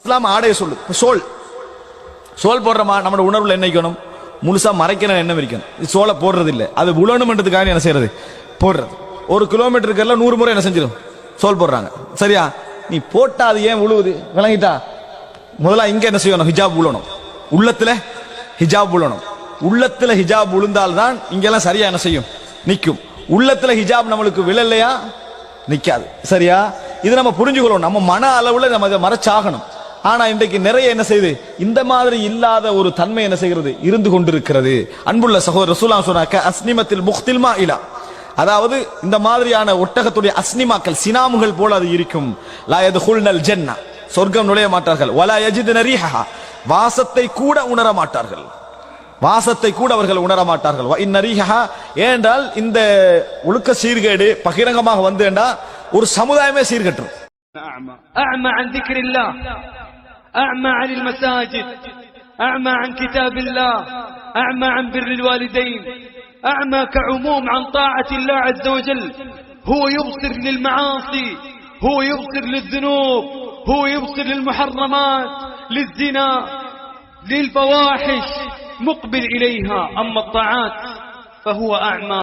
இஸ்லாம் ஆடைய சொல்லு. சோல் போடுறமா நம்ம உணர்வுல என்ன வைக்கணும்? முழுசா மறைக்கிற எண்ணம் இருக்கணும். சோலை போடுறது இல்ல, அது உழணும்ன்றதுக்காக என்ன செய்யறது? போடுறது. 1 கிலோமீட்டருக்கு 100 முறை என்ன செஞ்சிடும்? சோல் போடுறாங்க. சரியா? நீ போட்டா அது ஏன் உழுவுது? விளங்கிட்டா? முதல்ல இங்க என்ன செய்யணும்? ஹிஜாப் உழணும். உள்ளத்துல ஹிஜாப் உழணும். உள்ளத்துல ஹிஜாப் உளுந்தால்தான் இங்கெல்லாம் சரியா என்ன செய்யும்? நிக்கும். உள்ளத்துல ஹிஜாப் நம்மளுக்கு விழலையா நிக்காது. சரியா? இது நம்ம புரிஞ்சுக்கணும். நம்ம மன அளவுல நம்ம அதை மறைச்சாகணும். ஆனா இன்றைக்கு நிறைய என்ன செய்யுது? இந்த மாதிரி இல்லாத ஒரு தன்மை என்ன செய்கிறது? இருந்து கொண்டிருக்கிறது. அன்புள்ள சகோதரர் ரசூலுல்லாஹ் சொன்னாங்க, அஸ்னிமத்தில் முக்தில் மாஇலா, அதாவது இந்த மாதிரியான ஒட்டகத்துடைய அஸ்னிமாக்கள் சினாமுகள் போல அது இருக்கும். லா யதுகுல்னல் ஜன்னah, சொர்க்கம் நுழைய மாட்டார்கள். வலா யஜிதுன ரீஹஹா, வாசத்தை கூட உணர மாட்டார்கள். வாசத்தை கூட அவர்கள் உணர மாட்டார்கள். வ இன் ரீஹஹா, ஏனென்றால் இந்த ஒழுக்க சீர்கேடு பகிரங்கமாக வந்துண்டா ஒரு சமுதாயமே சீர்கெட்டுரும். أعمى عن ذكر الله، أعمى عن المساجد، أعمى عن كتاب الله، أعمى عن بر الوالدين، أعمى كعموم عن طاعة الله عز وجل. هو يبصر للمعاصي، هو يبصر للذنوب، هو يبصر للمحرمات، للزنا، للفواحش، مقبل إليها. أما الطاعات فهو أعمى.